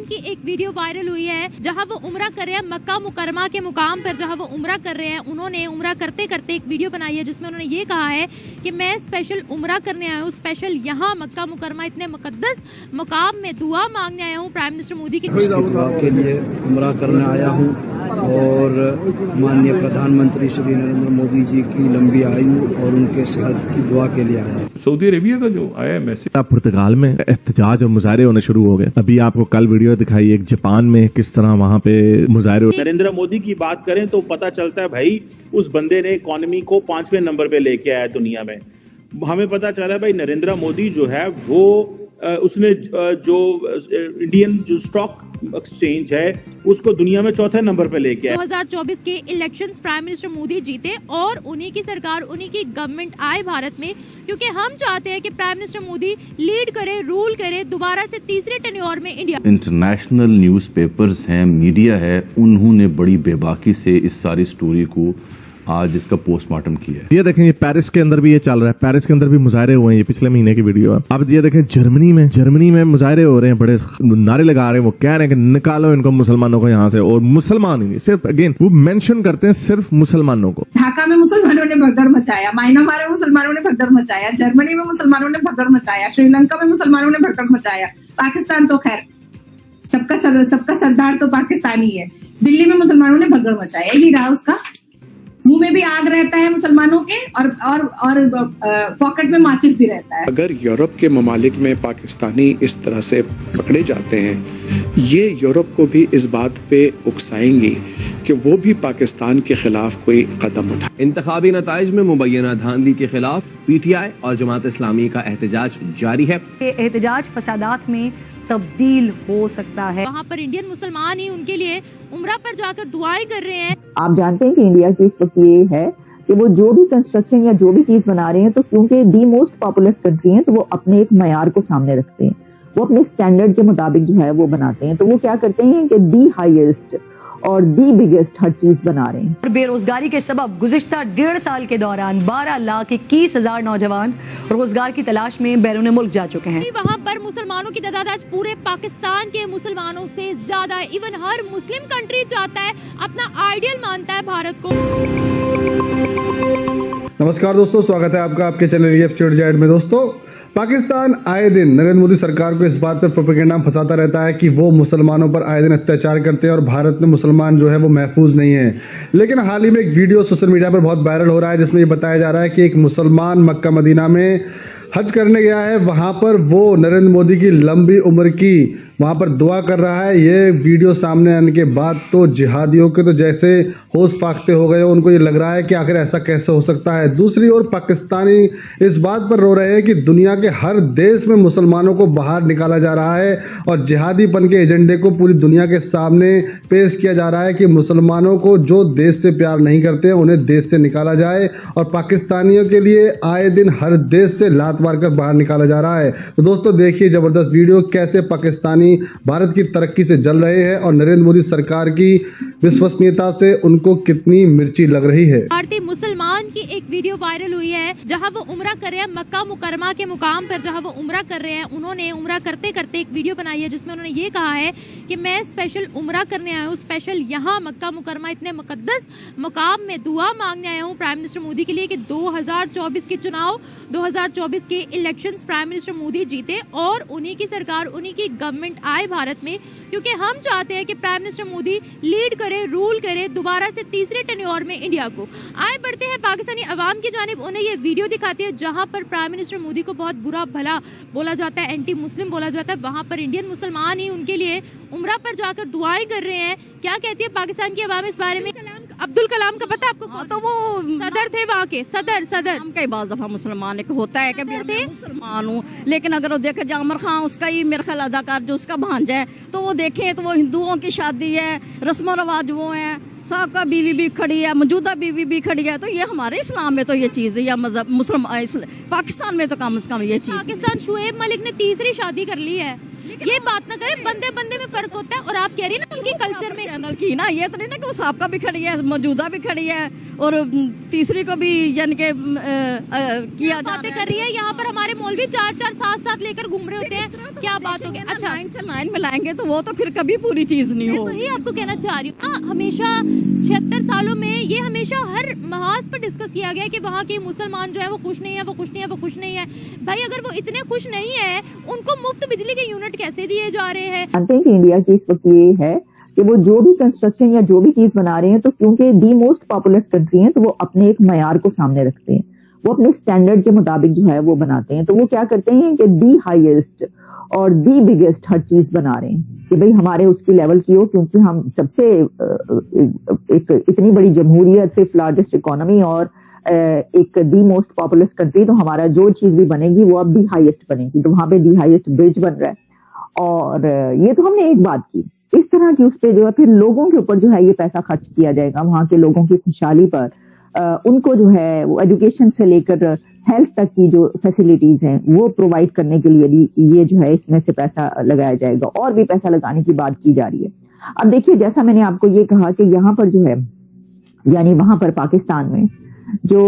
मुसलमान की एक वीडियो वायरल हुई है जहां वो उम्रा कर रहे हैं मक्का मुकरमा के मुकाम पर, जहां वो उम्रा कर रहे हैं। उन्होंने उम्रा करते करते एक वीडियो बनाई है जिसमें उन्होंने ये कहा है कि मैं स्पेशल उम्रा करने आया हूँ, स्पेशल यहाँ मक्का मुकरमा इतने मुकद्दस मुकाम में दुआ मांगने आया हूँ प्राइम मिनिस्टर मोदी की दुआ के लिए उम्रा करने आया हूँ और माननीय प्रधानमंत्री श्री नरेंद्र मोदी जी की लंबी आयु और उनके सेहत की दुआ के लिए आया हूँ। सऊदी अरेबिया का जो आया मैसेज, पुर्तगाल में एहतजाज और मुजाहरे होने शुरू हो गए। अभी आपको कल वीडियो दिखाई एक जापान में किस तरह वहाँ पे मुजाहरे। नरेंद्र मोदी की बात करें तो पता चलता है भाई उस बंदे ने इकोनॉमी को 5वें नंबर पे लेके आया दुनिया में। हमें पता चला भाई नरेंद्र मोदी जो है वो उसने जो इंडियन जो स्टॉक एक्सचेंज है उसको दुनिया में 4थे नंबर पे लेके आया। 2024 के इलेक्शंस प्राइम मिनिस्टर मोदी जीते और उन्हीं की सरकार, उन्हीं की गवर्नमेंट आए भारत में, क्योंकि हम चाहते हैं कि प्राइम मिनिस्टर मोदी लीड करे, रूल करे दोबारा से तीसरे टेन्योर में इंडिया। इंटरनेशनल न्यूज़पेपर्स हैं, मीडिया है, उन्होंने बड़ी बेबाकी से इस सारी स्टोरी को आज इसका पोस्टमार्टम किया है। ये देखें, ये पेरिस के अंदर भी ये चल रहा है, पेरिस के अंदर भी मुजाहरे हुए हैं, ये पिछले महीने की वीडियो है। अब ये देखें जर्मनी में मुजाहरे हो रहे हैं, बड़े नारे लगा रहे हैं, वो कह रहे हैं कि निकालो इनको मुसलमानों को यहाँ से। और मुसलमान ही नहीं, सिर्फ अगेन वो मेंशन करते हैं सिर्फ मुसलमानों को। ढाका में मुसलमानों ने भगदड़ मचाया, म्यांमार में मुसलमानों ने भगदड़ मचाया, जर्मनी में मुसलमानों ने भगदड़ मचाया, श्रीलंका में मुसलमानों ने भगदड़ मचाया, पाकिस्तान तो खैर सबका सरदार तो पाकिस्तानी है। दिल्ली में मुसलमानों ने भगदड़ मचाया, यही रहा उसका। मुंह में भी आग रहता है मुसलमानों के और पॉकेट में माचिस भी रहता है। अगर यूरोप के ममालिक में पाकिस्तानी इस तरह से पकड़े जाते हैं, ये यूरोप को भी इस बात पे उकसाएंगी कि वो भी पाकिस्तान के खिलाफ कोई कदम उठाए। इंतखाबी नताइज में मुबैना धांधली के खिलाफ PTI और जमात इस्लामी का एहतजाज जारी है। एहतजाज फसादात में तब्दील हो सकता है। वहाँ पर इंडियन मुसलमान ही उनके लिए उम्रा पर जाकर दुआएं कर रहे हैं। आप जानते हैं कि इंडिया की इस वक्त ये है कि वो जो भी कंस्ट्रक्शन या जो भी चीज बना रहे हैं तो क्योंकि दी मोस्ट पॉपुलस कंट्री है तो वो अपने एक मयार को सामने रखते हैं, वो अपने स्टैंडर्ड के मुताबिक जो है वो बनाते हैं। तो वो क्या करते हैं कि दी हाईएस्ट और दी बिगेस्ट हर चीज बना रहे हैं। बेरोजगारी के सबब गुज़िश्ता 1.5 साल के दौरान 12,21,000 नौजवान रोजगार की तलाश में बैरून मुल्क जा चुके हैं। वहाँ पर मुसलमानों की तादाद आज पूरे पाकिस्तान के मुसलमानों से ज्यादा है। इवन हर मुस्लिम कंट्री चाहता है, अपना आइडियल मानता है भारत को। नमस्कार दोस्तों, स्वागत है आपका आपके चैनल एफसी जाइड में। दोस्तों, पाकिस्तान आए दिन नरेंद्र मोदी सरकार को इस बात पर प्रोपेगेंडा फंसाता रहता है कि वो मुसलमानों पर आए दिन अत्याचार करते हैं और भारत में मुसलमान जो है वो महफूज नहीं है। लेकिन हाल ही में एक वीडियो सोशल मीडिया पर बहुत वायरल हो रहा है जिसमें ये बताया जा रहा है कि एक मुसलमान मक्का मदीना में हज करने गया है, वहां पर वो नरेंद्र मोदी की लंबी उम्र की वहां पर दुआ कर रहा है। ये वीडियो सामने आने के बाद तो जिहादियों के तो जैसे होश फाख्ते हो गए, उनको ये लग रहा है कि आखिर ऐसा कैसे हो सकता है। दूसरी ओर पाकिस्तानी इस बात पर रो रहे हैं कि दुनिया के हर देश में मुसलमानों को बाहर निकाला जा रहा है और जिहादीपन के एजेंडे को पूरी दुनिया के सामने पेश किया जा रहा है कि मुसलमानों को जो देश से प्यार नहीं करते उन्हें देश से निकाला जाए। और पाकिस्तानियों के लिए आए दिन हर देश से लात मारकर बाहर निकाला जा रहा है। तो दोस्तों देखिए जबरदस्त वीडियो, कैसे पाकिस्तानी भारत की तरक्की से जल रहे हैं और नरेंद्र मोदी सरकार की विश्वसनीयता से उनको कितनी मिर्ची लग रही है। भारतीय मुसलमान की एक वीडियो वायरल हुई है जहां वो उम्रा कर रहे हैं मक्का मुकरमा के मुकाम पर, जहां वो उम्रा कर रहे हैं। उन्होंने उम्रा करते करते एक वीडियो बनाई है जिसमें उन्होंने ये कहा है कि मैं स्पेशल उम्रा करने आया हूँ, स्पेशल यहाँ मक्का मुकरमा इतने मुकद्दस मुकाम में दुआ मांगने आया हूँ प्राइम मिनिस्टर मोदी के लिए कि 2024 के चुनाव, 2024 के इलेक्शंस प्राइम मिनिस्टर मोदी जीते और उन्हीं की सरकार, उन्हीं की गवर्नमेंट आए भारत में, क्योंकि हम चाहते हैं कि प्राइम मिनिस्टर मोदी लीड करे, रूल करे दोबारा से तीसरे टेन्योर में इंडिया को। आए बढ़ते हैं पाकिस्तानी अवाम की जानिब, उन्हें ये वीडियो दिखाती है जहां पर प्राइम मिनिस्टर मोदी को बहुत बुरा भला बोला जाता है, एंटी मुस्लिम बोला जाता है। वहां पर इंडियन मुसलमान ही उनके लिए उम्रा पर जाकर दुआएं कर रहे हैं। क्या कहती है पाकिस्तान की अवाम इस बारे में? अब्दुल कलाम का पता आपको? तो वो सदर थे वहाँ के, सदर कई बार दफा मुसलमान एक होता है कि मैं मुसलमान हूँ, लेकिन अगर वो देखे जामर खान उसका ही मेरे ख्याल अदाकार जो उसका भांजा है, तो वो देखें तो वो हिंदुओं की शादी है, रस्म रवाज वो है, साहब का बीवी भी खड़ी है, मौजूदा बीवी भी खड़ी है। तो ये हमारे इस्लाम में तो ये चीज़ है, या मजहब मुसलमान पाकिस्तान में तो कम से कम ये चीज़। पाकिस्तान शुएब मलिक ने तीसरी शादी कर ली है, ये बात ना करें, बंदे बंदे में फर्क होता है। और आप कह रही ना उनकी कल्चर में चैनल की ना, ये तो नहीं ना कि वो साबका भी खड़ी है, मौजूदा भी खड़ी है और तीसरी को भी यानी कि किया बातें कर रही है। यहाँ पर हमारे मौलवी 4-4 7-7 लेकर घूम रहे होते हैं, क्या बात होगी। अच्छा, लाइन से लाइन मिलाएंगे तो वो तो फिर कभी पूरी चीज नहीं हो। वही आपको कहना चाह रही हूँ। हमेशा 76 सालों में ये हमेशा हर महाज पर डिस्कस किया गया कि वहाँ के मुसलमान जो है वो खुश नहीं है, वो खुश नहीं है, वो खुश नहीं है। भाई अगर वो इतने खुश नहीं है, उनको मुफ्त बिजली के यूनिट कैसे दिए जा रहे हैं? जानते हैं कि इंडिया की इस वक्त ये है कि वो जो भी कंस्ट्रक्शन या जो भी चीज बना रहे हैं, तो क्योंकि दी मोस्ट पॉपुलस कंट्री है, तो वो अपने एक मयार को सामने रखते हैं, वो अपने स्टैंडर्ड के मुताबिक जो है वो बनाते हैं। तो वो क्या करते हैं कि दी हाईएस्ट और दी बिगेस्ट हर चीज बना रहे हैं कि भाई हमारे उसकी लेवल की हो, क्योंकि हम सबसे एक इतनी बड़ी जमहूरियत, फिफ्थ लार्जेस्ट इकोनॉमी और एक दी मोस्ट पॉपुलस कंट्री, तो हमारा जो चीज भी बनेगी वो अब दी हाईएस्ट बनेगी। तो वहां पे दी हाईएस्ट ब्रिज बन रहा है। और ये तो हमने एक बात की, इस तरह की उस पे जो है फिर लोगों के ऊपर जो है ये पैसा खर्च किया जाएगा, वहां के लोगों की खुशहाली पर, उनको जो है वो एजुकेशन से लेकर हेल्थ तक की जो फैसिलिटीज हैं वो प्रोवाइड करने के लिए भी ये जो है इसमें से पैसा लगाया जाएगा। और भी पैसा लगाने की बात की जा रही है। अब देखिए, जैसा मैंने आपको ये कहा कि यहाँ पर जो है यानी वहां पर पाकिस्तान में जो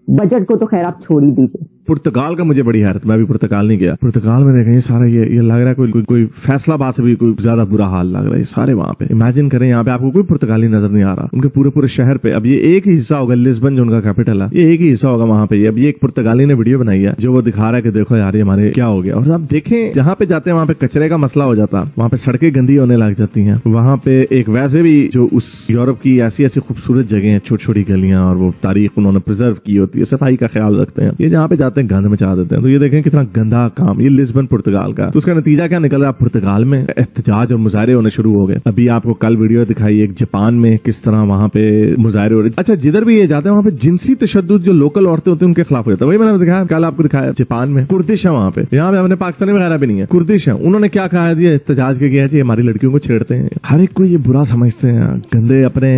बजट को तो खैर आप छोड़ ही दीजिए। पुर्तगाल का मुझे बड़ी हैरत, मैं भी पुर्तगाल नहीं गया। पुर्तगाल में देखें ये सारा ये लग रहा है कोई फैसलाबाद से भी कोई ज्यादा बुरा हाल लग रहा है सारे वहां पे। इमेजिन करें यहाँ पे आपको कोई पुर्तगाली नजर नहीं आ रहा, उनके पूरे शहर पे। अब ये एक ही हिस्सा होगा, लिस्बन जो उनका कैपिटल है, ये एक ही हिस्सा होगा वहां पे। अब ये एक पुर्तगाली ने वीडियो बनाई है जो वो दिखा रहा है कि देखो यार ये हमारे क्या हो गया। और आप देखें जहाँ पे जाते हैं वहां पे कचरे का मसला हो जाता, वहां पे सड़कें गंदी होने लग जाती हैं। वहां पे एक वैसे भी जो उस यूरोप की ऐसी खूबसूरत जगह है, छोटी छोटी गलियां और वो तारीख उन्होंने प्रिजर्व की होती है, सफाई का ख्याल रखते हैं। ये जहाँ पे जाते हैं गंद मचा देते हैं। तो ये देखें कितना गंदा काम, ये लिस्बन पुर्तगाल का। तो उसका नतीजा क्या निकल रहा है, पुर्तगाल में एहतजाज और मुजाहरे होने शुरू हो गए। अभी आपको कल वीडियो दिखाई एक जापान में किस तरह वहां पे मुजाहरे हो रहे। अच्छा, जिधर भी ये जाते हैं वहां पे जिनसी तशद्दुद जो लोकल औरतें होती हैं उनके खिलाफ हो जाता है। वही मैंने दिखाया, कल आपको दिखाया जापान में कुर्दिश है वहां पे। यहाँ पे अपने पाकिस्तानी वगैरह भी नहीं है, कुर्दिश है। उन्होंने क्या कहा है, एहतजाज के किया है हमारी लड़कियों को छेड़ते हैं। हर एक को ये बुरा समझते हैं, गंदे अपने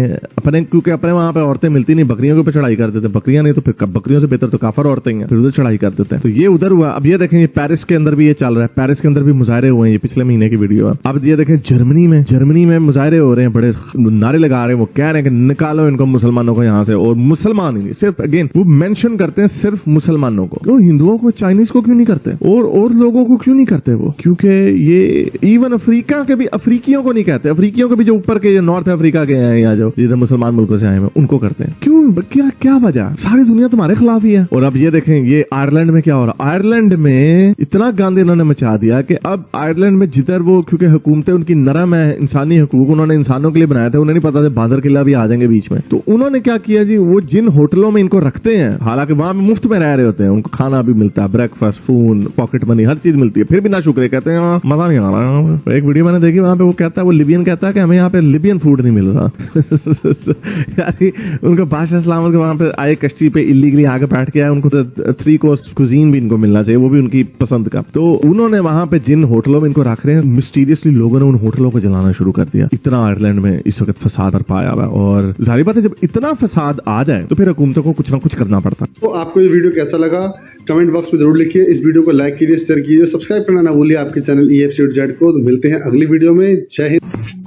क्योंकि अपने वहां पे औरतें मिलती नहीं, बकरियों के ऊपर चढ़ाई कर देते हैं। बकरियां नहीं तो फिर बकरियों से बेहतर तो काफर औरतें हैं, फिर उधर चढ़ाई कर देते हैं। तो ये उधर हुआ। अब ये देखें, ये पेरिस के अंदर भी ये चल रहा है, पेरिस के अंदर भी मुजाहरे हुए हैं, ये पिछले महीने की वीडियो है। अब ये देखें जर्मनी में मुजाहरे हो रहे हैं, बड़े नारे लगा रहे हैं, वो कह रहे हैं कि निकालो इनको मुसलमानों को यहाँ से। और मुसलमान ही नहीं, सिर्फ अगेन वो मेंशन करते हैं सिर्फ मुसलमानों को, क्यों हिंदुओं को, चाइनीज को क्यों नहीं करते, और लोगों को क्यों नहीं करते वो? क्योंकि ये इवन अफ्रीका के भी अफ्रीकियों को नहीं कहते, अफ्रीकियों के भी जो ऊपर के नॉर्थ अफ्रीका के हैं या जो जिधर मुसलमान मुल्कों से आए हैं उनको करते हैं। क्यों, क्या वजह? सारी दुनिया तुम्हारे खिलाफ ही है। और अब ये देखें, ये आयरलैंड में क्या हो रहा है। आयरलैंड में इतना गंद इन्होंने मचा दिया कि अब आयरलैंड में जिधर वो, क्योंकि हुकूमतें उनकी नरम है, इंसानी हकूक उन्होंने इंसानों के लिए बनाया था, उन्हें नहीं पता था बांदर किला भी आ जाएंगे बीच में। तो उन्होंने क्या किया जी, वो जिन होटलों में इनको रखते हैं, हालांकि वहां पे मुफ्त में रह रहे होते हैं, उनको खाना भी मिलता है, ब्रेकफास्ट, फोन, पॉकेट मनी, हर चीज मिलती है, फिर भी ना शुक्रिया कहते हैं मजा नहीं आ रहा। एक वीडियो मैंने देखी, वहां पे वो कहता है, वो लिबियन कहता है कि हमें यहाँ पे लिबियन फूड नहीं मिल रहा। यानी उनको बादशाह सलामत के वहां पे आए कश्ती पे इलीगली आगे बैठ के आए, उनको तो 3 कोर्स कुजीन भी इनको मिलना चाहिए, वो भी उनकी पसंद का। तो उन्होंने वहां पे जिन होटलों में इनको रख रहे हैं, मिस्टीरियसली लोगों ने उन होटलों को जलाना शुरू कर दिया। इतना आयरलैंड में इस वक्त फसाद और पाया हुआ। और जाहिर बात है जब इतना फसाद आ जाए तो फिर हुकूमतों को कुछ ना कुछ करना पड़ता। तो आपको ये वीडियो कैसा लगा कमेंट बॉक्स में जरूर लिखिए। इस वीडियो को लाइक कीजिए, शेयर कीजिए, सब्सक्राइब करना ना भूलिए आपके चैनल EFC को। तो मिलते हैं अगली वीडियो में। जय हिंद।